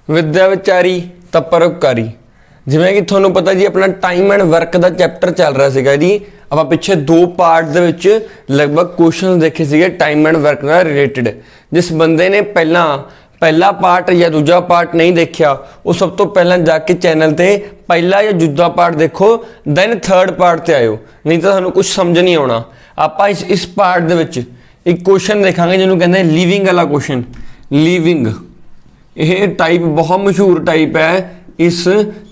विद्या विचारी तो परोपकारी। जिवें कि तुहानूं पता जी अपना टाइम एंड वर्क का चैप्टर चल रहा सीगा जी। आपां पिछे 2 पार्ट दे विच लगभग क्वेश्चन देखे सीगे टाइम एंड वर्क नाल रिलेटेड। जिस बंदे ने पहला पार्ट या दूजा पार्ट नहीं देखा वो सब तो पहला जाके चैनल ते पहला या दूजा पार्ट देखो, दैन 3rd पार्ट ते आयो, नहीं तो तुहानूं कुछ समझ नहीं आना। आपां इस पार्ट दे विच एक क्वेश्चन देखांगे जिन्होंने कहते हैं लिविंग वाला क्वेश्चन। लिविंग यह टाइप बहुत मशहूर टाइप है इस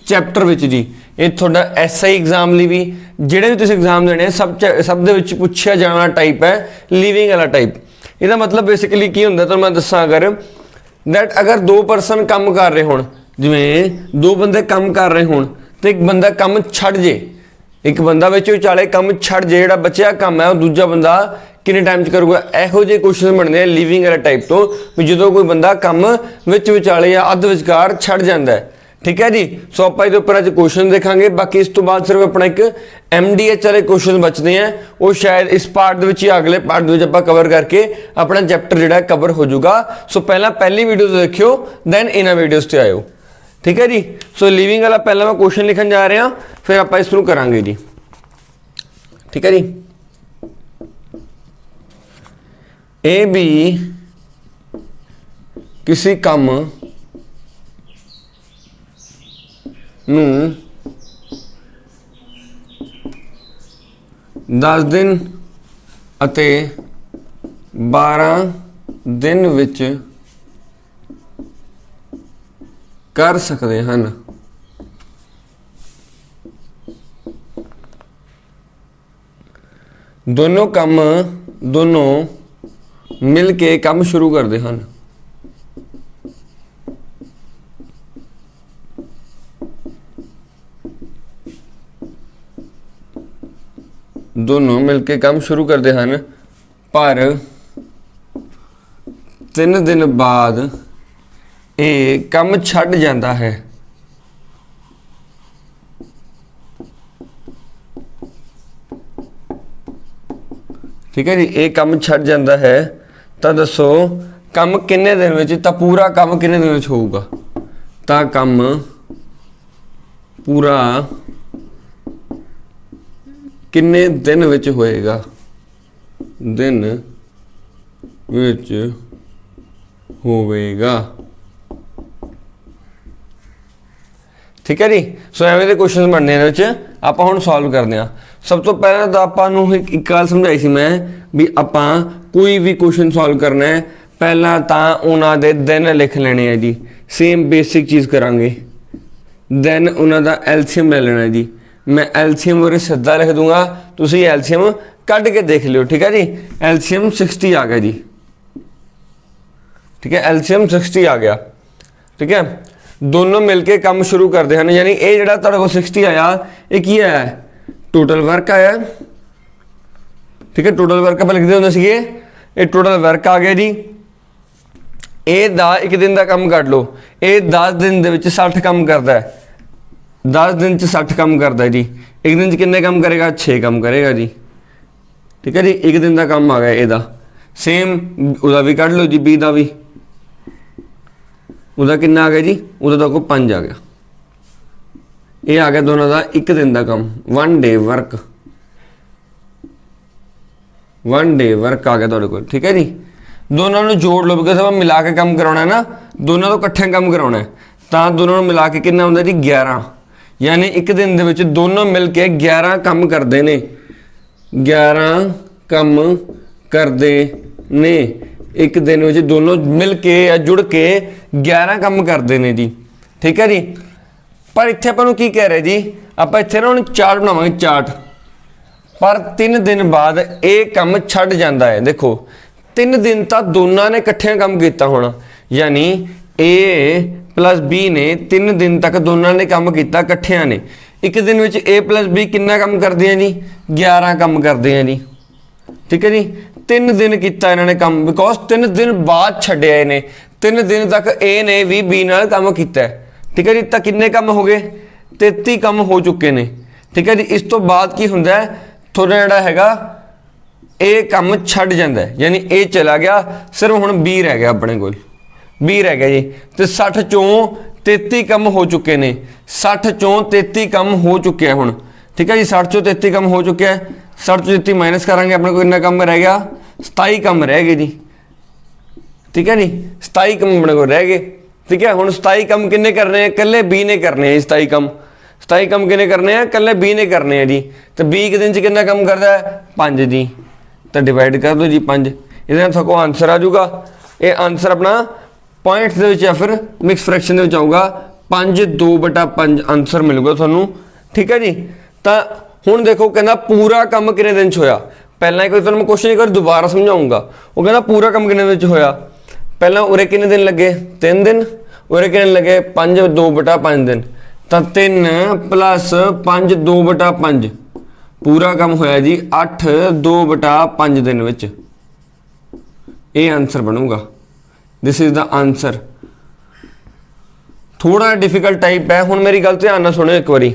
चैप्टर विच जी। ये थोड़ा SI एग्जाम लिए भी जिहड़े भी तुसीं एग्जाम देने सब दे विच पुछया जाने वाला टाइप है लिविंग वाला टाइप। इसदा मतलब बेसिकली की हुंदा तो मैं दसां अगर दैट अगर 2 परसन काम कर रहे होण, जिवें 2 बंदे काम कर रहे होण तो एक बंदा काम छड्ड जे, एक बंदा विच विचाले काम छड्ड जे, जिहड़ा बचिया काम है वो दूजा बंदा किन्ने टाइम च करूगा। इहो ਜਿਹੇ क्वेश्चन बनते हैं लिविंग वाला टाइप तो भी जो कोई बंदा काम विच विचाले या अध विचकार छड्ड जाता है। ठीक है जी। सो आप ये उपर अज क्वेश्चन देखांगे, बाकी इस तो बाद सिर्फ अपना एक MDH वाले क्वेश्चन बचते हैं, वो शायद इस पार्ट के अगले पार्ट आप कवर करके अपना चैप्टर जोड़ा कवर हो जाऊगा। सो पहली वीडियो देखियो दैन इन्होंने वीडियोज़ से आयो। ठीक है जी। सो लिविंग वाला पहला मैं क्वेश्चन लिखन जा रहा, फिर आप इसनूं करांगे जी। ठीक है जी। ए बी किसी काम नूं 10 दिन अते 12 दिन विच कर सकते हैं। दोनों मिल के काम शुरू करते हैं। दोनों मिलके काम शुरू करते हैं पर 3 दिन बाद ये काम छड्ड जाता है। ठीक है जी। ये काम छड्ड जाता है तो दसो काम किन्ने दिन में, तो पूरा काम किन्ने दिन में होगा, तो काम पूरा किन्ने दिन विच होएगा, दिन विच होवेगा। ठीक है जी। सो एवें दे क्वेश्चन बनने आप हुण सॉल्व करते हैं। सब तो पहले तो आपां एक गल समझाई सी मैं भी आपां कोई भी क्वेश्चन सॉल्व करना है पहला तो उन्हां दे दिन लिख लेने हैं जी। सेम बेसिक चीज़ करांगे, दैन उन्हां दा LCM ले लेना जी। मैं LCM और सीधा लिख दूंगा, तुसीं LCM कट के देख लियो। ठीक है जी। LCM 60 आ गया जी। ठीक है। LCM 60 आ गया। ठीक है। दोनों मिलके काम शुरू करते हैं, यानी ये जिहड़ा तुहाडे कोल 60 आया ये की है, टोटल वर्क आया। ठीक है। टोटल वर्क आप लिखते होंगे सीगे, ये टोटल वर्क आ गया जी। ये एक दिन का काम कट लो, ये 10 दिन के 60 काम करता है, 10 दिन 60 काम करता है जी। एक दिन कितने काम करेगा, 6 काम करेगा जी। ठीक है जी। एक दिन का काम आ गया ਇਹਦਾ। सेम ਉਹਦਾ भी कट लो जी, बी का भी ਉਹਦਾ कितना आ गया जी, ਉਹਦਾ को 5 आ गया। ये आ गया दोनों का एक दिन का काम, 1 डे वर्क, 1 डे वर्क आ गया तुहाडे कोल। ठीक है जी। दोनों को जोड़ लो बिकॉज आप मिला के काम कराना है ना, दोनों को इकट्ठे काम कराना है, तो दोनों को मिला के कितना होंदा जी 11। यानी एक दिन दे विच दोनों मिल के 11 काम करते ने, 11 काम करते ने। एक दिन में दोनों मिल के या जुड़ के 11 काम करते हैं जी। ठीक है जी। पर इत्थे आपां की कह रहे जी, आप इत्थे ना हुण चार्ट बनावांगे, चार्ट पर 3 दिन बाद ये काम छड्ड जाता है। देखो 3 दिन तो दोनों ने इकट्ठे काम किया होना, यानी A प्लस B ने 3 दिन तक दोनों ने काम किया इकट्ठिया ने। एक दिन में A प्लस B कितना काम करते हैं जी, 11 काम करते हैं जी। ठीक है जी। 3 दिन किया इन्होंने काम, बिकॉज 3 दिन बाद छड्डिया इन्हें, 3 दिन तक A ने भी B नाल काम किया। ठीक है जी। तो किन्ने काम हो गए, 33 काम हो चुके हैं। ठीक है जी। इस तो बाद की हुंदा है, थोड़ा जिहड़ा हैगा ए काम छड्ड जांदा है, यानी ए चला गया, सिर्फ हुण B रह गया अपने कोल। 20 रह गया जी। तो 60 चों 33 कम हो चुके ने, 60 चों 33 कम हो चुके हैं हुण, ठीक है जी। 60 चों 33 कम हो चुके हैं, 60 चों 33 माइनस करांगे अपने को कितना कम रह गया, 27 कम रह गए जी, ठीक है जी। 27 कम अपने को रह गए, ठीक है। हुण 27 कम किन्ने करने हैं, कल्ले 20 ने करने हैं। 27 कम किन्ने करने हैं, कल्ले 20 ने करने हैं जी। तो 20 के दिन च कितना कम करता है, 5 जी। तो डिवाइड कर दो जी 5, ये थको आंसर आ जाऊगा। ये आंसर अपना पॉइंट्स दे विच या फिर मिक्स फ्रैक्शन दे विच आऊगा 5/2/5 आंसर मिलूगा थानू, ठीक है जी। तो हुण देखो कहना पूरा काम कितने दिन च होया, पहला एक मैं क्वेश्चन एक बार दोबारा समझाऊंगा। वो कहना पूरा काम कितने दिन च होया, पहला उरे कितने दिन लगे, 3 दिन, उरे कितने लगे 5/2/5 दिन। तो 3 + 5/2/5 पूरा काम होया जी 8/2/5 दिन विच। ये आंसर बनूगा, दिस इज द आंसर। थोड़ा डिफिकल्ट टाइप है। हुण मेरी गल ध्यान नाल सुणो एक बारी।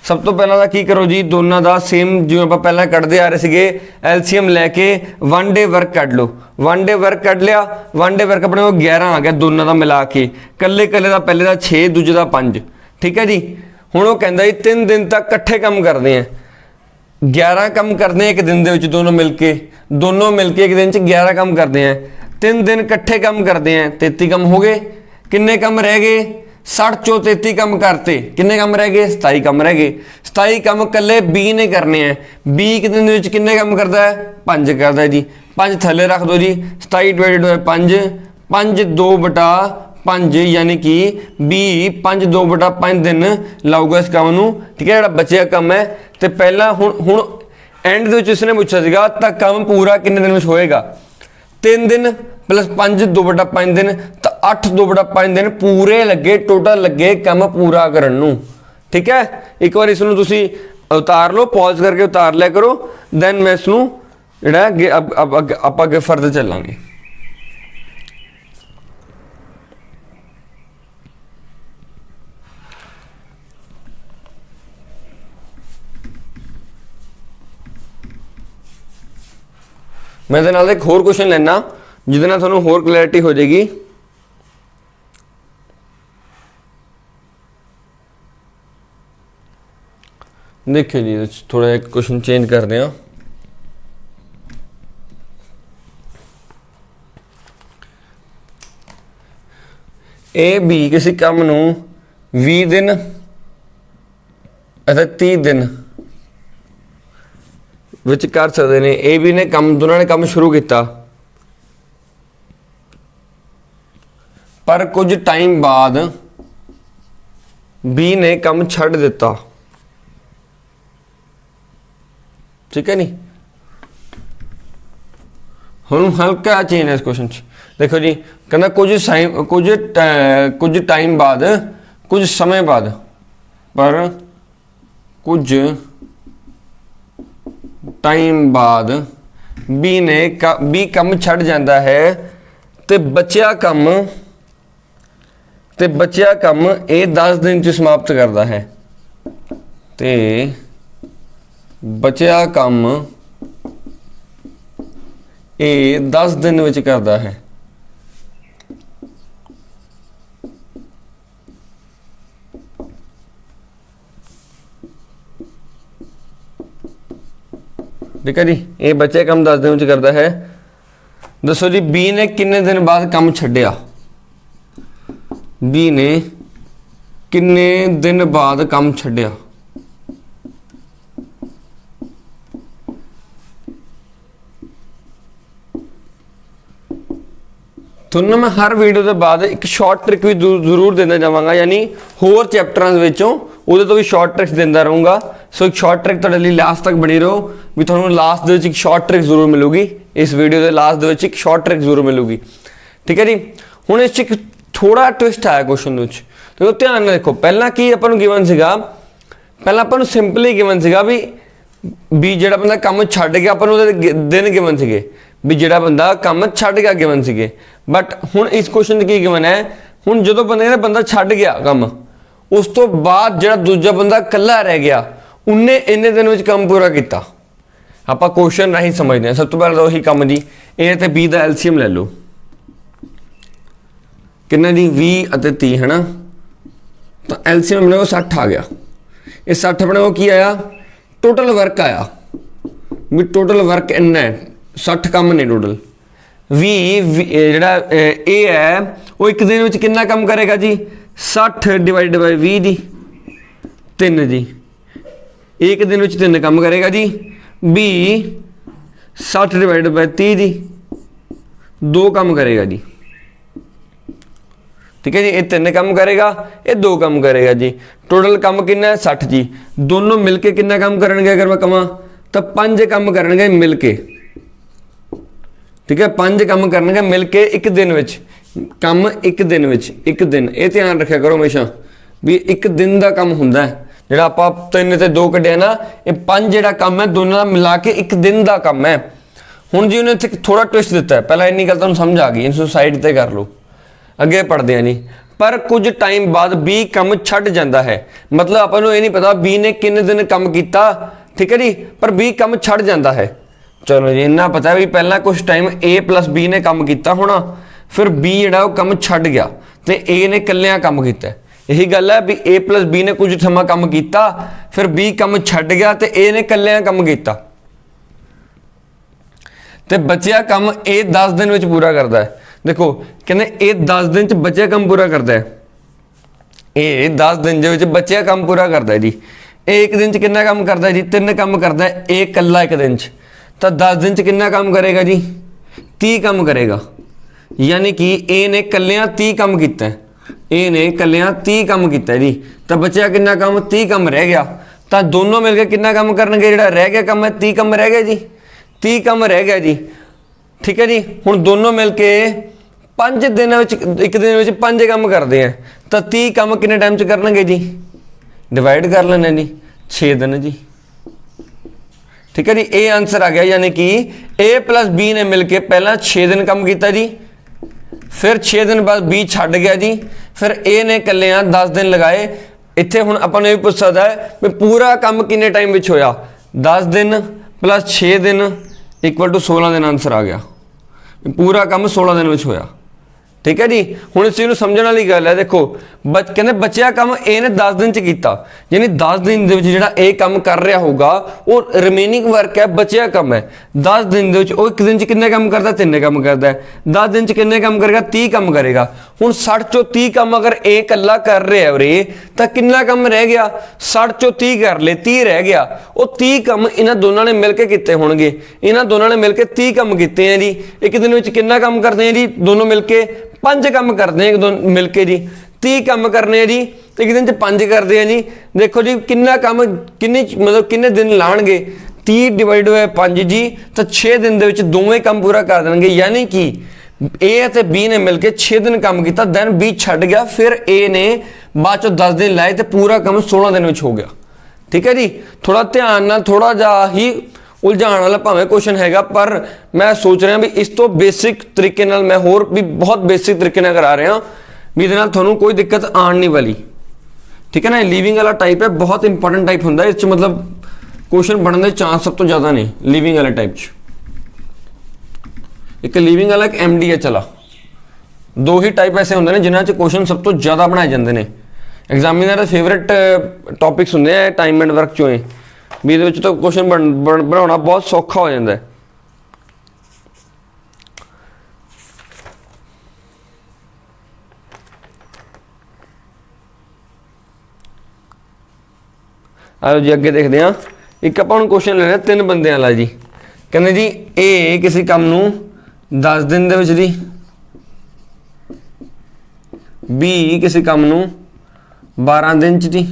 सब तो पहला की करो जी, दोनों का सेम जिवें आपां पहलां कढ़दे आ रहे सीगे, एलसीएम लैके 1 डे वर्क कढ़ लो। 1 डे वर्क कढ़ लिया, 1 डे वर्क अपने को 11 आ गया दोनों का मिला के, कल्ले का पहले का 6, दूजे का 5, ठीक है जी। हुण वो कहंदा जी 3 दिन तक कट्ठे काम करते हैं, 11 काम करते हैं एक दिन दे विच, दोनों मिलके एक दिन च 11 काम करते हैं। 3 दिन कट्ठे काम करते हैं, 33 काम हो गए। किन्ने काम रह गए, 60 चों 33 काम करते, किन्ने काम रह गए, 27 काम रह गए। 27 काम कल्ले 20 ने करने हैं। 20 के दिन विच किन्ने काम करता है, 5 करता है जी। 5 थले रख दो जी, 27 / 5, 5/2/5 यानी कि 20 5/2/5 दिन लाऊगा इस काम नूं, ठीक है। जिहड़ा बचिया काम है तो पहला हुण एंड दे विच इसने पूछा सीगा तां काम पूरा किन्ने दिन विच होएगा, 3 दिन + 5/2/5 दिन, तो 8/2/5 दिन पूरे लगे, टोटल लगे काम पूरा करन नूं, ठीक है। एक बार इसनूं तुसीं उतार लो, पॉज करके उतार लिया करो, दैन मैं इसनूं जिहड़ा आपां अगे फर्दर चलांगे। मैं ਇਹਦੇ ਨਾਲ एक होर क्वेश्चन लेना जिहदे नाल तुहानूं होर क्लैरिटी हो जाएगी। देखिए जी, थोड़ा एक क्वेश्चन चेंज करते हैं। ए बी किसी काम नूं 20 दिन अथवा 30 दिन विच कर सकते हैं। ए बी ने काम, दोनों ने काम शुरू किया, पर कुछ टाइम बाद बी ने काम छड्ड दिता, ठीक है नहीं। हुण हल्का चेंज है इस क्वेश्चन च। देखो जी, कहना कुछ टाइम बाद, कुछ समय बाद, पर कुछ टाइम बाद बी कम छड़ जाता है, ते बचिया कम ये 10 दिन च समाप्त करता है, ते बचिया कम ये 10 दिन विच करता है। ठीक है जी, ये बच्चे कम 10 दिन करता है। दसो जी, बी ने किन्ने दिन बाद काम छड्डिया, बी ने किन्ने दिन बाद काम छड्डिया। तुहानूं मैं हर वीडियो के बाद एक शॉर्ट ट्रिक भी जरूर देना जावांगा, यानी होर चैप्टरां विचों उहदे तो भी शॉर्ट ट्रिक्स देंदा रहूँगा। सो एक शॉर्ट ट्रिक तुहाडे लई लास्ट तक बनी रहो, भी तुहानूं लास्ट दे विच एक शॉर्ट ट्रिक जरूर मिलूगी। इस वीडियो के लास्ट दे विच एक शॉर्ट ट्रिक जरूर मिलूगी, ठीक है जी। हुण इस एक थोड़ा ट्विस्ट आया क्वेश्चन दे विच, तो ध्यान नाल देखो। पहला की आपां नूं गिवन सीगा, पहला आपां नूं सिंपली गिवन सीगा भी जिहड़ा बंदा काम छड्ड गया, आपां नूं उहदे दिन गिवन सीगे, भी जिहड़ा बंदा काम छड्ड गया गिवन सीगे। बट हुण इस क्वेश्चन की गिवन है, हुण जदों बंदा छड्ड गया काम, उस तो बाद जिहड़ा दूजा बंदा कल्ला रह गया, उन्ने इन्ने दिन विच काम पूरा किया। आपां क्वेश्चन राही समझते हैं। सब तो पहले तो वही काम जी, ए ते बी दा एलसीएम ले लो। कितना जी 20 ਅਤੇ 30 है ना, तो एलसीएम अपने को 60 आ गया। ये 60 अपने को की आया टोटल वर्क आया भी टोटल वर्क इन्ना है 60 काम ने टोटल भी ਜਿਹੜਾ ਇਹ ਹੈ ਉਹ ਇੱਕ ਦਿਨ ਵਿੱਚ ਕਿੰਨਾ ਕੰਮ ਕਰੇਗਾ ਜੀ 60 ਡਿਵਾਈਡ ਬਾਈ 20 ਜੀ 3 ਜੀ ਇੱਕ ਦਿਨ ਵਿੱਚ 3 ਕੰਮ ਕਰੇਗਾ ਜੀ ਵੀ 60 ਡਿਵਾਈਡ ਬਾਈ 30 ਜੀ 2 ਕੰਮ ਕਰੇਗਾ ਜੀ ठीक है जी। ये 3 काम करेगा ये 2 काम करेगा जी टोटल काम कितना है 60 जी दोनों मिलके कितना काम करेंगे अगर मैं कहा तो 5 काम करेंगे मिलके ठीक है 5 काम करेंगे मिलके एक दिन विच काम एक दिन विच एक दिन ये ध्यान रखा करो हमेशा भी एक दिन का काम हुंदा है जिहड़ा आपां 3 ते 2 कढिया ना ये 5 जिहड़ा काम है दोनों दा मिला के एक दिन का काम है। हुण जी उन्हें इत्थे थोड़ा ट्विस्ट दिता है पहला इन्नी गल तुहानूं समझ आ गई इस साइड ते कर लो अगे पढ़ते हैं जी पर कुछ टाइम बाद बी कम छड़ जाता है मतलब अपन ये नहीं पता बी ने किन्ने दिन कम किया ठीक है जी पर बी कम छड़ जाता है। चलो जी इन्ना पता भी पहला कुछ टाइम ए प्लस बी ने कम किया होना फिर बी जो कम छड़ गया तो ए ने कलिया कम किया यही गल है भी ए प्लस बी ने कुछ समा कम किया फिर बी कम छड़ गया तो ए ने कलिया कम किया तो बचिया कम ए 10 दिन में पूरा करता है। देखो कहने ये 10 दिन च बचिया काम पूरा करता है ये 10 दिन के बचिया काम पूरा करता है जी ये एक दिन च कितना काम करता है जी 3 काम करता है ये कला एक दिन च तो 10 दिन च कितना काम करेगा जी 30 काम करेगा यानी कि ए ने कलिया 30 काम किया ए ने कलिया 30 काम किया जी तो बचिया कितना काम 30 काम रह गया तो दोनों मिलकर कितना काम करनगे जो रह गया काम है 30 काम रह गया जी 30 काम रह गया जी ठीक है जी। हुण दोनों मिलके 5 दिन एक दिन में 5 काम करते हैं तो 30 काम कितने टाइम च करनगे जी डिवाइड कर लेने जी 6 दिन जी ठीक है जी। ए आंसर आ गया यानी कि ए प्लस बी ने मिलके पहला 6 दिन काम किया जी फिर 6 दिन बाद बी छड़ गया जी फिर ए ने कलिया 10 दिन लगाए इत्थे हुण आपां नूं पुछ सकदा है भी पूरा काम किन्ने टाइम विच होया 10 दिन प्लस 6 दिन इक्वल टू 16 दिन आंसर आ गया पूरा काम 16 दिन में होया ठीक है जी। हुण इस चीज़ नूं समझण वाली गल है देखो कहते बचिया काम ए ने 10 दिन च कीता यानी 10 दिन दे विच जिहड़ा ए काम कर रहा होगा वो रिमेनिंग वर्क है बचिया काम है 10 दिन दे विच वो एक दिन च किन्ने काम करता 3 काम करता है 10 दिन च किन्ने काम करेगा 30 काम करेगा। हुण 60 चों 30 काम अगर ए कल्ला कर रहा है उरे तो कितना काम रह गया 60 चों 30 कर ले 30 रह गया वो 30 काम इन्हां दोनों ने मिलके किते होणगे इन्हां दोनों ने मिलके 30 काम किते हैं जी एक दिन विच कितना काम करते हैं जी दोनों मिलके 5 काम करते हैं एक दो मिलके जी 30 काम करने जी एक दिन च 5 करते हैं जी देखो जी किन्ना काम किन्नी मतलब किन्ने दिन लाणगे 30 डिवाइड बाय 5 जी तो 6 दिन दे विच दोवें काम पूरा कर देंगे यानी कि ए ते बी ने मिलके 6 दिन काम किया दैन बी छड़ गया फिर ए ने बाद चो 10 दिन लाए तो पूरा काम 16 दिन में हो गया ठीक है जी। थोड़ा ध्यान ना थोड़ा जा ही उलझाण वाला भावें क्वेश्चन हैगा पर मैं सोच रहा भी इस तो बेसिक तरीके नाल मैं होर भी बहुत बेसिक तरीके नाल करा रहा भी इहदे नाल तुहानूं कोई दिक्कत आण नहीं वाली ठीक है ना। लिविंग वाला टाइप है बहुत इंपॉर्टेंट टाइप हुंदा है इस मतलब क्वेश्चन बनने के चांस सब तो ज़्यादा ने लिविंग वाले टाइप एक लिविंग वाला एक MD है चला 2 ही टाइप ऐसे होंगे ने जिन्हां च क्वेश्चन सब तो ज़्यादा बनाए जाते हैं एग्जामिनर के फेवरेट टॉपिक्स होंगे टाइम एंड वर्क चों भी ये तो क्वेश्चन बनाना बहुत सौखा हो जाता है। आओ जी अगे देखते हैं एक अपन क्वेश्चन लेना 3 बंदे वाला जी कहते जी ए किसी काम नूं 10 दिन दे विच जी बी किसी काम नूं 12 दिन च जी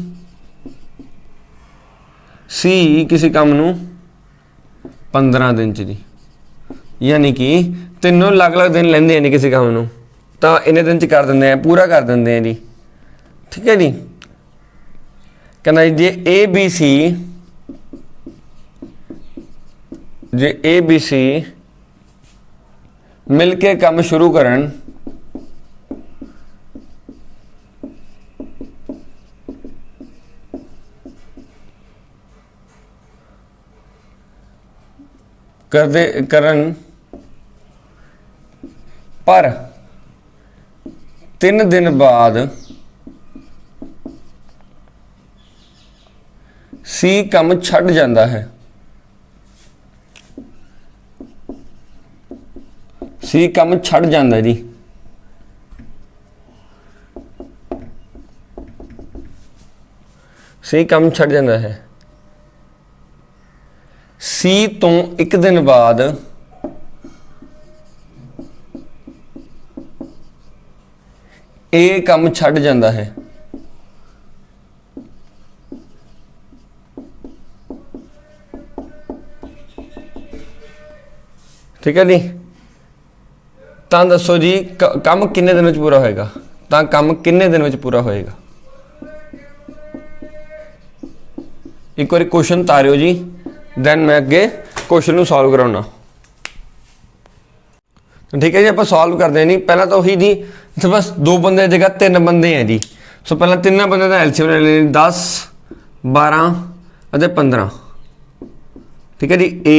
सी किसी काम नूं 15 दिन च जी यानी कि तीनों अलग अलग दिन लेंदे हैं किसी काम नूं तो इन्ने दिन च कर देंगे हैं पूरा कर देंगे हैं जी ठीक है जी। कहना जी ए बी सी मिल के काम शुरू करन करन पर 3 दिन बाद C ਕੰਮ ਛੱਡ ਜਾਂਦਾ ਹੈ। C ਕੰਮ ਛੱਡ ਜਾਂਦਾ ਜੀ। C ਕੰਮ ਛੱਡ ਜਾਂਦਾ ਹੈ। C ਤੋਂ 1 ਦਿਨ ਬਾਅਦ A ਕੰਮ ਛੱਡ ਜਾਂਦਾ ਹੈ। ठीक है जी। ਤਾਂ ਦੱਸੋ ਜੀ ਕੰਮ ਕਿੰਨੇ ਦਿਨ ਵਿੱਚ ਪੂਰਾ ਹੋਏਗਾ? ਤਾਂ ਕੰਮ ਕਿੰਨੇ ਦਿਨ ਵਿੱਚ ਪੂਰਾ ਹੋਏਗਾ? ਇੱਕ ਵਾਰੀ क्वेश्चन ਤਾਰਿਓ जी, then मैं ਅੱਗੇ क्वेश्चन ਨੂੰ ਸੋਲਵ ਕਰਾਉਣਾ। ठीक है जी, ਆਪਾਂ ਸੋਲਵ ਕਰਦੇ ਹਾਂ ਜੀ। ਪਹਿਲਾਂ ਤਾਂ ਉਹੀ ਜੀ, ਇੱਥੇ ਬਸ 2 ਬੰਦੇ ਦੀ ਜਗ੍ਹਾ 3 ਬੰਦੇ ਹੈ ਜੀ। ਸੋ ਪਹਿਲਾਂ ਤਿੰਨਾਂ ਬੰਦਿਆਂ ਦਾ ਐਲਸੀਐਮ ਲੈ ਲੈਣੀ 10 12 ਅਤੇ 15। ठीक है जी, A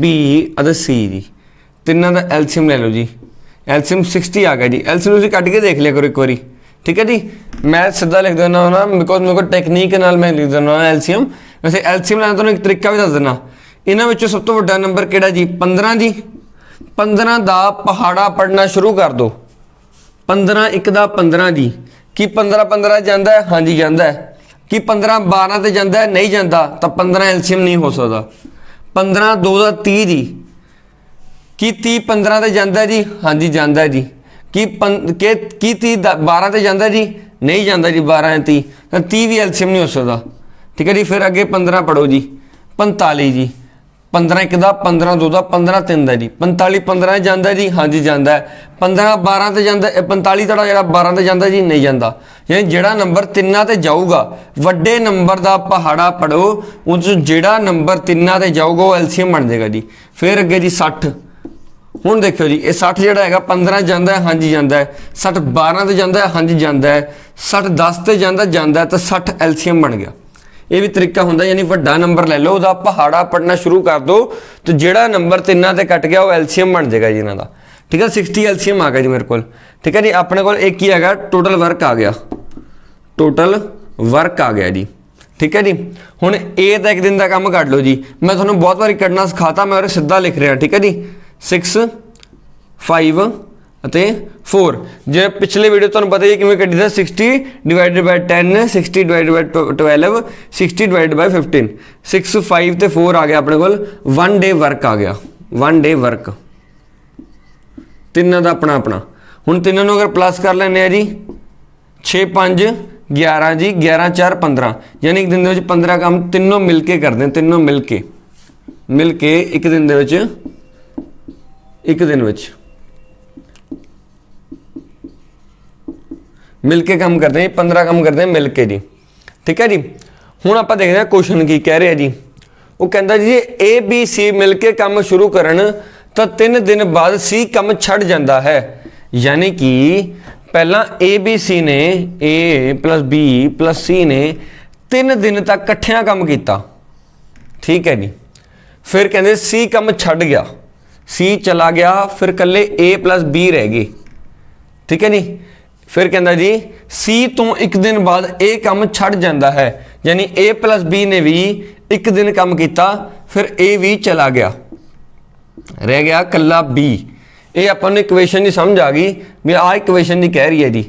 B ਅਤੇ C जी, ਤਿੰਨਾਂ ਦਾ ਐਲਸੀਐਮ ਲੈ ਲਓ ਜੀ। ਐਲਸੀਐਮ 60 ਆ ਗਿਆ ਜੀ। ਐਲਸੀਐਮ ਤੁਸੀਂ ਕੱਢ ਕੇ ਦੇਖ ਲਿਆ ਕਰੋ ਇੱਕ ਵਾਰੀ। ठीक है जी, मैं सीधा लिख देना होना बिकॉज मेरे को टेक्निक नाल मैं लिख देना एलसीएम। वैसे एलसीएम लाने तो एक तरीका भी दस देना। इन्होंने सब तो वड्डा नंबर किहड़ा जी? 15 जी। 15 का पहाड़ा पढ़ना शुरू कर दो। 15 1 का 15 जी। कि 15 15 जाता है? हाँ जी जाता है। कि 15 12 से जाता है? नहीं जाता। तो 15 एलसीएम नहीं हो सकता। 15 2 का 30 जी। कि 30 15 से जाता है जी? हाँ जी जाता है जी। कि 30 12 से जाता जी? नहीं जाता जी। 12 या 30 तो 30 भी एलसीएम नहीं हो सकता। ठीक है जी। फिर अगे 15 पढ़ो जी। 45 जी। 15 1 का 15 2 का 15 3 का जी। 45 15 जाता जी? हाँ जी जाता है। 15 12 से जाता 45 तड़ा जो 12 से जाता जी? नहीं जाता। यानी जोड़ा नंबर 3 से जाऊगा वड्डे नंबर का पहाड़ा पढ़ो, उस जोड़ा नंबर 3 से जाऊगा वो एलसीएम बन जाएगा जी। फिर अगे जी 60। ਹੁਣ देखो जी ये 60 जोड़ा है 15 जाता है? हाँ जी जाता है। 60 12 से जाता है? हाँ जी जाता है। 60 10 से जाता है तो 60 एलसीएम बन गया। ये भी तरीका होंगे, यानी वड्डा नंबर ले लो, उसका पहाड़ा पढ़ना शुरू कर दो तो जोड़ा नंबर 3 से कट गया वो एलसीएम बन जाएगा जी इन्हों का। ठीक है, 60 एलसीएम आ गया जी मेरे को। ठीक है जी, अपने को एक ही है टोटल वर्क आ गया। टोटल वर्क आ गया जी। ठीक है जी। हुण ए तो एक दिन का काम कट लो जी। मैं थोड़ा बहुत बार कटना सिखाता, मैं और सीधा लिख रहा। ठीक है जी, 6 5 ਅਤੇ 4 जे पिछले वीडियो तुहानूं पता ही है किवें कड्डी दा 60 divided by 10 60 divided by 12 60 divided by 15 6 5 ते 4 आ गया अपने कोल। 1 डे वर्क आ गया। 1 डे वर्क तिन्नां दा अपना अपना। हुण तिन्नां नूं अगर प्लस कर लैंदे आ जी 6 5 11 जी। 11 4 15 यानी एक दिन दे विच 15 काम तीनों मिल के करदे हैं। तीनों मिल के एक दिन दे विच एक दिन विच मिल के काम करते हैं। 15 काम करते हैं मिल के जी। ठीक है जी। हुण आपां देखदे हां क्वेश्चन की कह रहे हैं जी। वो कहता जी ए बी सी मिल के काम शुरू करन तो 3 दिन बाद सी काम छड़ जाता है। यानी कि पहला ए बी सी ने ए प्लस बी प्लस सी ने 3 दिन तक कट्ठियां काम किया। ठीक है जी। फिर कहते सी काम छड़ गया, सी चला गया, फिर कल्ले ए प्लस बी रह गए। ठीक है जी। फिर कहता जी सी तो एक दिन बाद ए काम छड़ जाता है, यानी ए प्लस बी ने भी एक दिन काम किया, फिर ए भी चला गया, रह गया कल्ला बी। ये अपन इक्वेशन की समझ आ गई भी आ इक्वेशन जी कह रही है जी।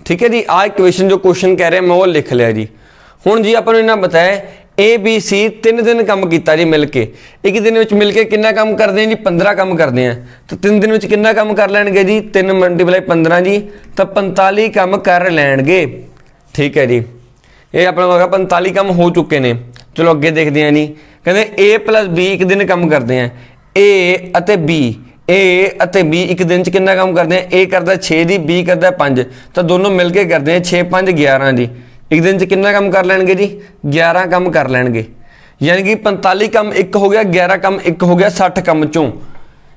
ठीक है जी। आ इक्वेशन जो क्वेश्चन कह रहे हैं मैं वो लिख लिया जी। हुण जी अपन इन्हें बताया ए बी सी 3 दिन काम किया जी मिल के। एक दिन में मिल के कितना काम करते हैं जी? 15 काम करते हैं। तो 3 दिन में कितना काम कर लेंगे जी? 3 मल्टीप्लाई 15 जी, तो 45 काम कर लेंगे। ठीक है जी। ये अपना होगा 45 काम हो चुके हैं। चलो अगे देखते हैं जी। कहते ए प्लस बी एक दिन काम करते हैं। ए अते बी ए अते बी एक दिन च कितना काम करते हैं? ए करता 6 जी, बी करता 5, तो दोनों मिल के करते हैं 6 5 11 जी। एक दिन च कितना काम कर लेंगे जी? 11 काम कर लेंगे। यानी कि 45 काम एक हो गया, 11 काम एक हो गया, 60 काम चों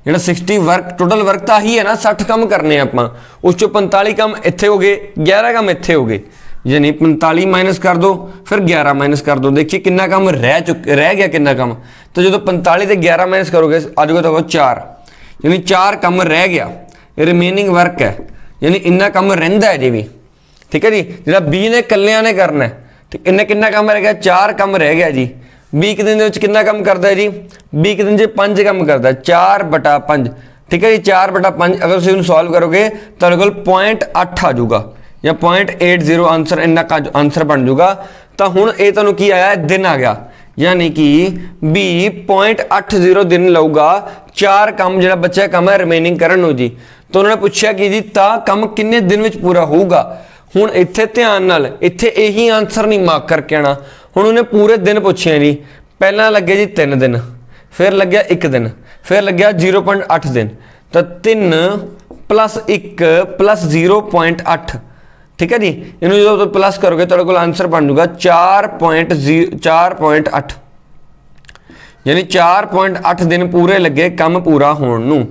जो 60 वर्क टोटल वर्क तो ही है ना, 60 काम करने आप उस चो 45 काम इत्थे हो गए, 11 काम इत्थे हो गए। यानी 45 माइनस कर दो, फिर 11 माइनस कर दो। देखिए कितना काम रह गया कितना काम। तो जो 45 से 11 माइनस करोगे आज को तो 4, यानी 4 काम रह गया। रिमेनिंग वर्क है यानी इन्ना काम रहिंदा है जी भी, ठीक है जी। जिहड़ा बी ने कल्लियां ने करना है, ठीक, इन्हें कितना काम रह गया, 4 काम रह गया जी। बी एक दिन कितना काम करता है जी, बी एक दिन 5 काम करता है, 4/5, ठीक है जी। 4/5 अगर तुम सॉल्व करोगे तो कोल 0.8 आ जाऊगा या 0.80 आंसर, इन्ना का आंसर बन जाऊगा। तो हुण ये तुहानूं की आया, दिन आ गया, यानी कि बी 0.80 दिन लऊगा 4 काम जो बच्चा काम है रिमेनिंग करन नूं जी। तो उन्होंने पूछा कि जी ता काम किन्ने दिन विच पूरा होऊगा। हुण इत्थे ध्यान नाल इत्थे यही आंसर नहीं मार्क करके आना। हुण उन्हें पूरे दिन पूछे जी, पहला लगे जी 3 दिन, फिर लग्या 1 दिन, फिर लग्या 0.8 दिन। तो 3 + 1 + 0.8, ठीक है जी। इन्होंने जो प्लस करोगे तो आंसर बन जाऊगा 4.8, यानी 4.8 दिन पूरे लगे काम पूरा होने नूं।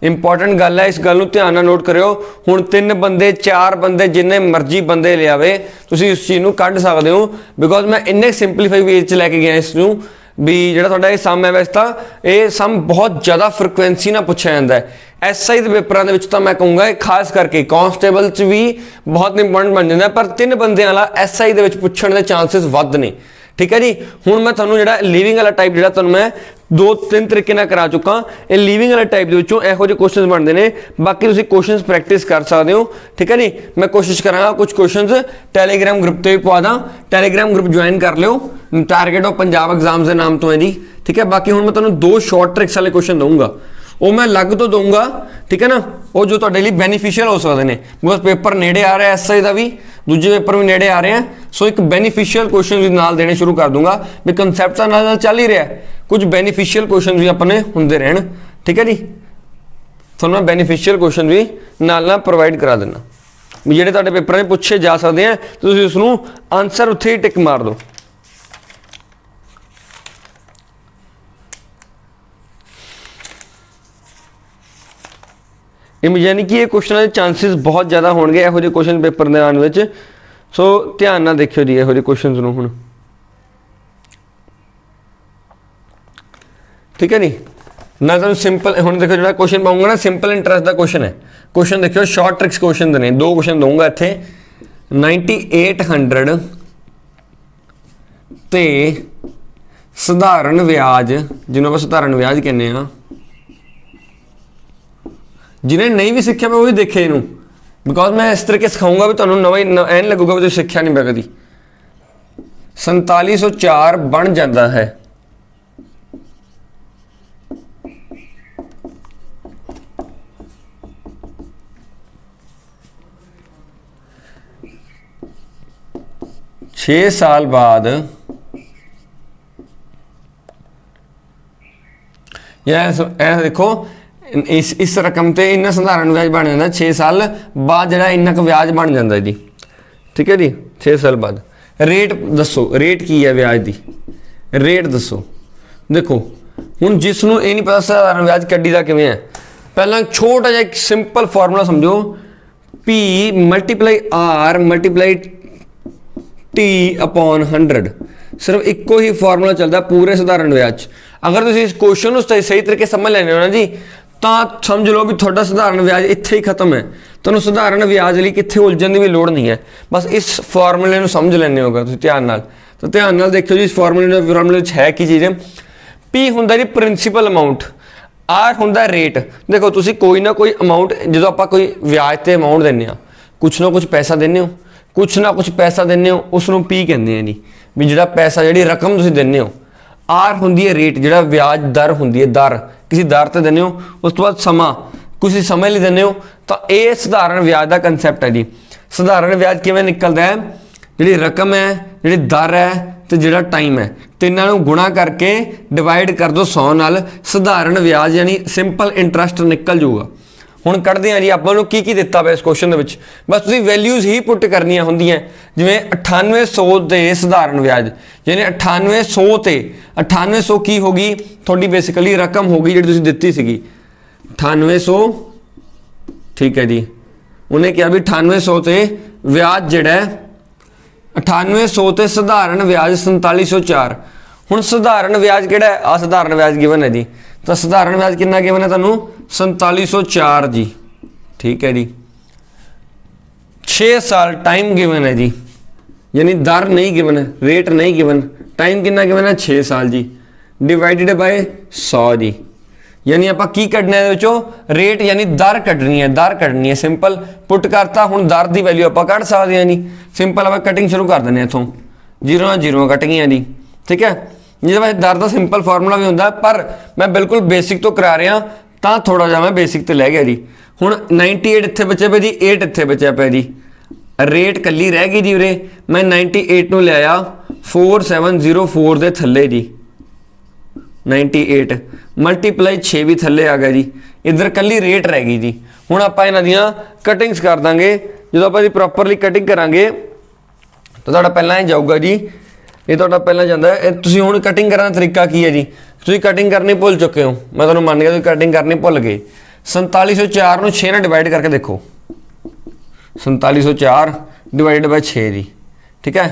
इंपॉर्टेंट गल है, इस गल नूं ध्यान नाल नोट करियो। हुण 3 बंदे 4 बंदे जिन्ने मर्जी बंदे लियावे तुसीं उस चीज़ नूं कढ सकदे हो, बिकॉज मैं इन्ने सिंपलीफाई वे च लैके गया इस नूं भी जिहड़ा तुहाडा ये सम है। वैसे तो ये सम बहुत ज़्यादा फ्रिक्वेंसी नाल पुछया जांदा है। SI के पेपरों के तो मैं कहूँगा खास करके कॉन्स्टेबल च भी बहुत इंपॉर्टेंट बन जाता है, पर 3 बंदे वाला SI के पुछण के चांसिस वध ने, ठीक है जी। हुण मैं तुहानूं जिहड़ा लिविंग वाला टाइप जिहड़ा तुहानूं मैं 2-3 तरीके नाल करा चुका। ये लिविंग वाले टाइप के विचों इहो जिहे क्वेश्चन बनते हैं, बाकी तुसीं क्वेश्चन प्रैक्टिस कर सकते हो, ठीक है जी। मैं कोशिश करांगा कुछ क्वेश्चन टैलीग्राम ग्रुप पर भी पवा दा, टैलीग्राम ग्रुप ज्वाइन कर लियो, टारगेट ऑफ पंजाब एग्जाम्स के नाम तो है जी, ठीक है। बाकी हुण मैं तुहानूं 2 शॉर्ट ट्रिक्स वाले क्वेश्चन दूंगा, वो मैं अलग तो दूंगा, ठीक है ना, वो जो तुहाडे लई बेनीफिशियल हो सकते हैं। बिकॉज पेपर नेड़े आ रहा है, SI का भी, दूजे पेपर भी नेड़े आ रहे हैं। सो एक बेनीफिशियल क्वेश्चन भी नाल देने शुरू कर दूंगा भी कंसैप्ट तो नाल चल ही रहा है, कुछ बेनीफिशियल क्वेश्चन भी अपने होंदे रहन, ठीक है जी। तुहानूं मैं बेनीफिशियल क्वेश्चन भी नाल प्रोवाइड करा देना भी जिहड़े तुहाडे पेपर में पूछे जा सकते हैं, तो तुसीं उसनूं आंसर उत्थे ही टिक मार दो। यानी कि ये क्वेश्चन के चांसिस बहुत ज़्यादा होंगे इहो जिहे क्वेश्चन पेपर के आने में। सो ध्यान नाल देखियो जी इहो जिहे क्वेश्चन नूं हुण, ठीक है नी। ना तुहानूं सिंपल हुण देखो जिहड़ा क्वेश्चन पाऊंगा ना, सिंपल इंटरेस्ट का क्वेश्चन है। क्वेश्चन देखियो शॉर्ट ट्रिक्स क्वेश्चन ने, 2 क्वेश्चन दूंगा इत्थे। 9800 ते सधारण ब्याज, जिन्होंने आप सधारण ब्याज कहने हैं, जिन्हें नहीं भी सीखा मैं वो भी देखे इनू, बिकॉज मैं इस तरीके सिखाऊंगा भी तुहानूं नवा एन लगूगा भी सीखा नहीं मैं कभी। 4704 बन जाता है छः साल बाद, यह देखो इस रकम ते इन्ना सधारण ब्याज बन जाता 6 साल बाद, जो इन्ना क ब्याज बन जाता है जी, ठीक है जी। 6 साल बाद रेट दसो, रेट की है ब्याज की, रेट दसो। देखो हुण जिसनों ये नहीं पता सधारण ब्याज कड्डी दा किवें है, पहला छोटा जिहा एक सिंपल फॉर्मूला समझो, P × R × T/100, सिर्फ इको ही फॉर्मूला चलता पूरे सधारण ब्याज। अगर तुम इस क्वेश्चन को सही तरीके समझ लेने हो ना जी, तो समझ लो भी थोड़ा सधारण ब्याज इत्थे ही खत्म है। तुहानूं सधारण ब्याज लई कित्थे उलझन की भी लोड़ नहीं है, बस इस फॉर्मूले को समझ लेने होगा तुसीं ध्यान नाल। तो ध्यान नाल देखियो जी, इस फॉर्मूले है की चीज़ है। P हुंदा जी प्रिंसीपल अमाउंट, R हुंदा रेट। देखो तुसीं कोई ना कोई अमाउंट जो आपां कोई ब्याज ते अमाउंट दिंदे आ, कुछ ना कुछ पैसा दिंदे हो, कुछ ना कुछ पैसा दिंदे हो, उसनूं P कहंदे आ जी, भी जिहड़ा पैसा जिहड़ी रकम तुसीं दिंदे हो। R हुंदी है रेट, जिहड़ा ब्याज दर हुंदी है, दर किसी दर ते दिंदे हो। उस तो बाद समा, किसी समय लिए दिंदे हो। तो ये सधारण ब्याज का कंसैप्ट है जी। सधारण ब्याज किवें निकलदा है, जिहड़ी रकम है, जिहड़ी दर है तो जिहड़ा टाइम है, तिन्हां नूं गुणा करके डिवाइड कर दो 100 नाल, सधारण ब्याज यानी सिंपल इंटरस्ट निकल जाऊगा। हुण कढ़दे हैं जी आपां नूं की दिता पिया इस क्वेश्चन दे विच, बस तुसीं वैल्यूज़ ही पुट करनियां हुंदियां, जिवें 9800 ते सधारण ब्याज, यानी 9800 ते 9800 की होगी थोड़ी बेसिकली रकम होगी जिहड़ी तुसीं दित्ती सीगी 9800, ठीक है जी। उन्हें कहा भी 9800 ते ब्याज जिहड़ा है 9800 ते सधारण ब्याज 4704। हुण सधारण ब्याज किहड़ा है, आ सधारण ब्याज गिवन है जी, तो सधारण ब्याज कितना गिवन है तुहानूं 4704 जी, ठीक है जी। 6 साल टाइम गिवन है जी, यानी दर नहीं गिवन, रेट नहीं गिवन, टाइम कितना गिवन है 6 साल जी, डिवाइडेड बाय 100 जी। यानी आप की कढ़ना है रेट, यानी दर कढ़नी है, दर कढ़नी है। सिंपल पुट करता, हुण दर की वैल्यू आप कढ़ सकते हैं जी। सिंपल आप कटिंग शुरू कर दें इतों, जीरो जीरो कट गई जी, ठीक है। जिस वैसे दर का सिंपल फार्मूला भी होंगे, पर मैं बिल्कुल बेसिक तो करा रहा, तो थोड़ा जहा मैं बेसिक तो लै गया जी। हुण 98 इत्थे बचे पे जी, 8 इत्थे बचा पे जी, रेट कली रह गई जी। उरे मैं 98 नूं ले आया 4704 के थले जी, 98 मल्टीप्लाई 6 भी थले आ गया जी, इधर कली रेट रह गई जी। हुण आपां इन्हां दियां कटिंग्स कर देंगे, जो आप प्रॉपरली कटिंग करांगे तो तुहाडा पहलां ही जाऊगा जी। ये तुहाडा पहलां जांदा है। तुसीं हुण कटिंग करने का तरीका की है जी, तुसीं कटिंग करनी भुल चुके हो, मैं तुहानूं मन गया तुसीं कटिंग करनी भुल गए। 4704 नूं 6 नाल डिवाइड करके देखो, 4704 डिवाइड बाय 6 जी, ठीक है।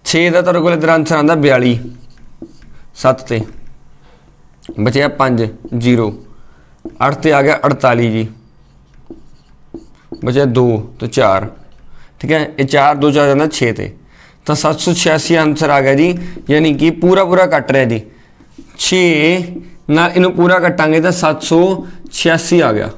6 का तुहाडे कोल इधर आंसर आंदा 42, 7 ते बचे 5 जीरो, 8 ते आ गया 48 जी, बचे 2 तो 4, ठीक है। ये 4 2 4 जाता 6 ते, तो 786 आंसर आ गया जी। यानी कि पूरा पूरा कट रहा जी, 6 ना इनू पूरा कटांगे तो 786 आ गया,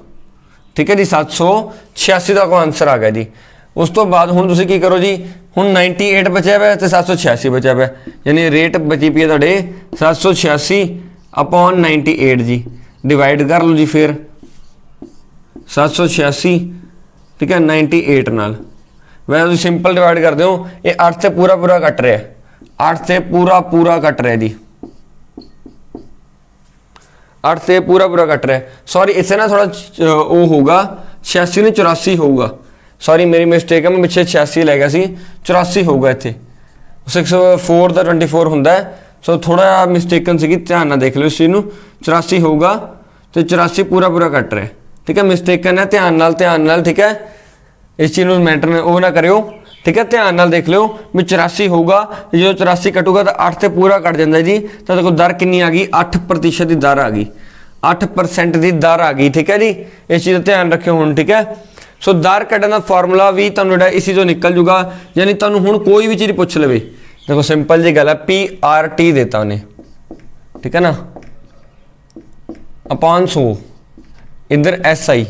ठीक है जी। 786 का आंसर आ गया जी। उस तो बाद हुण तुसीं की करो जी, हुण 98 बचा हुआ तो 786 बचा हुआ, यानी रेट बची पी है तुहाडे 786 अपॉन 98 जी, डिवाइड कर लो जी। फिर 786, ठीक है, 98 नाल वैसे तुम सिंपल डिवाइड कर दो, ये 8 से पूरा पूरा कट रहा है, 8 से पूरा पूरा कट रहा है जी, 8 से पूरा पूरा कट रहा है। सॉरी इससे ना थोड़ा वो होगा 86 नहीं 84 होगा, सॉरी मेरी मिस्टेक है, मैं पिछले 86 लै गया सी, 84 होगा इतने 64 का 24 होंगे, सो थोड़ा मिस्टेकन सी, ध्यान ना देख लो इस चीज़ को। 84 होगा तो 84 पूरा पूरा कट रहा है, ठीक है। मिस्टेकन है, ध्यान नाल, ठीक है। इस चीज़ में मैटर ने वो ना करो, ठीक है। ध्यान नाल देख लो भी 84 होगा, जो 84 कटूगा तो 8 से पूरा कट जाता है जी। तो देखो दर कितनी आ गई, 8% की दर आ गई, 8% की दर आ गई, ठीक है जी। इस चीज़ का ध्यान रखियो हुण, ठीक है। सो दर कढ़ने का फार्मूला भी तुहानूं इसी तो निकल जूगा, यानी तुहानूं हुण कोई भी चीज़ पूछ लवे, देखो सिंपल जी गल है, PRT देता उन्हें, ठीक है ना, अपॉन 100 इधर SI।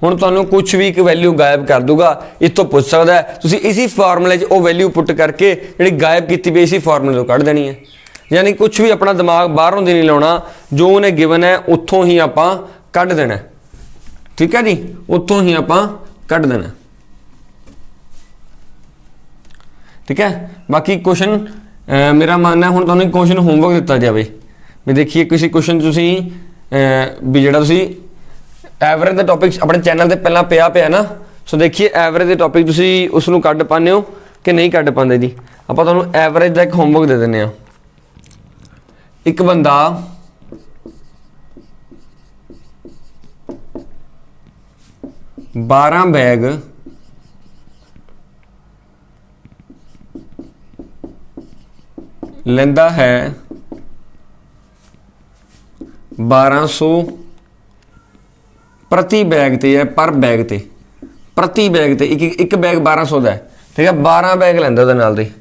हुण तुहानूं कुछ भी एक वैल्यू गायब कर दूगा, इस तो पूछ सकता है, तुसीं इसी फार्मूले वो वैल्यू पुट करके जी गायब की भी इसी फार्मूले तो कढ़ देनी है। यानी कुछ भी अपना दिमाग बाहरों नहीं लाना, जो उन्हें गिवन है उत्थों ही आपां कढ़ देना, ठीक है जी, उत्थों ही आपां कढ़ देना, ठीक है। बाकी क्वेश्चन मेरा मानना है हुण तुहानूं क्वेश्चन होमवर्क दिता जाए भी, देखिए किसी क्वेश्चन तुसीं भी जिहड़ा तुसीं एवरेज का टॉपिक अपने चैनल से पहला पिया ना, सो देखिए एवरेज के टॉपिक तुसीं उसनूं कढ़ पाते हो कि नहीं कढ़ पाते जी। आपां तुहानूं एवरेज का एक होमवर्क दे दिंदे आ। एक बंदा 12 बैग लेंदा है 1200 प्रति बैग ते है, पर बैग ते, प्रति बैग ते एक बैग 1200 का है, ठीक है। 12 बैग लैंदा उहदे नाल दे,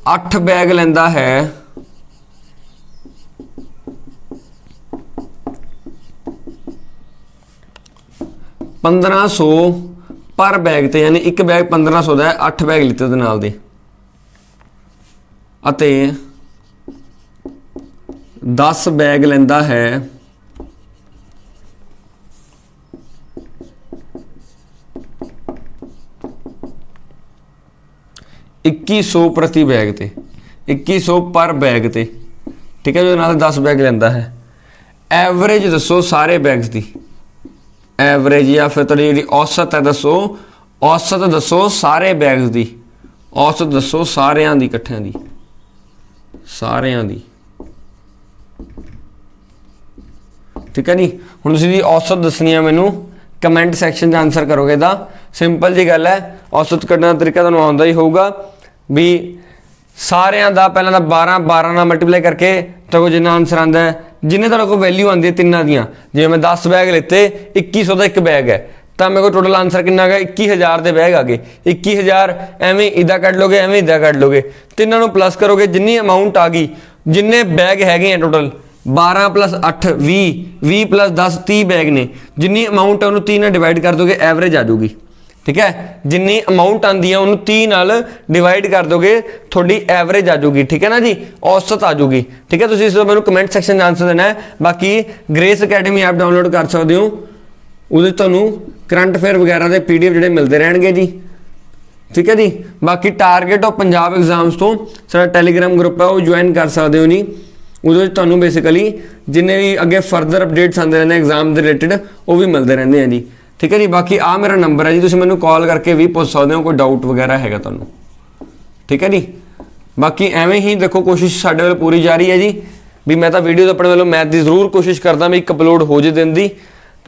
8 बैग लैंदा है 1500 पर बैग ते, यानी एक बैग 1500 का है, 8 बैग लिते उहदे नाल दे, अते 10 बैग लैंदा है 2100 प्रति बैग ते, 2100 पर बैग ते, ठीक है। जो नाल 10 बैग लेंदा है। एवरेज दसो सारे बैग्स की, एवरेज या फिर तुहाडी जिहड़ी औसत है दसो, औसत दसो सारे बैग्स की, औसत दसो सारियां दी इकट्ठियां दी, सारियां दी, ठीक है जी। हुण तुसीं औसत दसनी है मैनू, कमेंट सैक्शन में आंसर करोगे तो सिंपल जी गल है, औसत कढ़ने का तरीका तुहानूं आउंदा ही होगा भी सारियां दा पहलां तां 12 नाल मल्टीप्लाई करके तो जिन्ना आंसर आंदा है, जिन्हें तुहाडे कोल वैल्यू आंदी है तिन्नां दियां, जिवें मैं 10 बैग लेते 2100 का एक बैग है, ਤਾਂ ਮੇਰੇ ਕੋਲ ਟੋਟਲ ਆਨਸਰ ਕਿੰਨਾ ਆ ਗਿਆ 21000 ਦੇ ਬੈਗ ਆ ਗਏ 21000 ਐਵੇਂ ਇਦਾਂ ਕੱਢ ਲੋਗੇ ਐਵੇਂ ਇਦਾਂ ਕੱਢ ਲੋਗੇ ਤਿੰਨਾਂ ਨੂੰ ਪਲੱਸ ਕਰੋਗੇ ਜਿੰਨੀ ਅਮਾਊਂਟ ਆ ਗਈ ਜਿੰਨੇ ਬੈਗ ਹੈਗੇ ਆ ਟੋਟਲ 12 + 8 20 20 + 10 30 ਬੈਗ ਨੇ ਜਿੰਨੀ ਅਮਾਊਂਟ ਹੈ ਉਹਨੂੰ 30 ਨਾਲ ਡਿਵਾਈਡ ਕਰ ਦੋਗੇ ਐਵਰੇਜ ਆ ਜਾਊਗੀ ठीक है जिन्नी अमाउंट आती है उन्होंने 30 नाल डिवाइड कर दोगे थोड़ी एवरेज आ जाऊगी ठीक है ना जी औसत आ जाऊगी ठीक है तुसीं इस मैं कमेंट सैक्शन में आंसर देना है बाकी ग्रेस अकैडमी ऐप डाउनलोड कर सकते हो उहदे तुहानूं करंट अफेयर वगैरह के PDF जिहड़े मिलते रहणगे जी ठीक है जी बाकी टारगेट ऑफ पंजाब एग्जाम्स तो साडा टैलीग्राम ग्रुप है वो ज्वाइन कर सकते हो नहीं उहदे विच तुहानूं बेसिकली जिन्ने भी अगे फरदर अपडेट्स आते रहने एग्जाम के रिलेटेड वो भी मिलते रहते हैं जी ठीक है जी बाकी आ मेरा नंबर है जी तुसीं मैनूं कॉल करके भी पूछ सकते हो कोई डाउट वगैरह हैगा तुहानूं ठीक है जी बाकी एवें ही देखो कोशिश साडे वाल पूरी जारी है जी भी मैं तो वीडियो अपने वालों मैथ की जरूर कोशिश करदा भी एक अपलोड हो जे दिन दी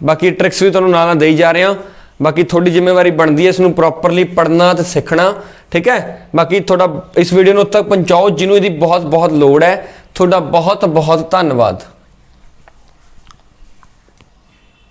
बाकी ट्रिक्स भी तुहानूं नाल देई जा रहा बाकी थोड़ी जिम्मेवारी बनती है इसनूं प्रॉपरली पढ़ना तो सीखना ठीक है बाकी थोड़ा इस वीडियो नूं तक पहुँचाओ जिन्होंने इसकी बहुत बहुत लोड़ है थोड़ा बहुत बहुत धन्नवाद।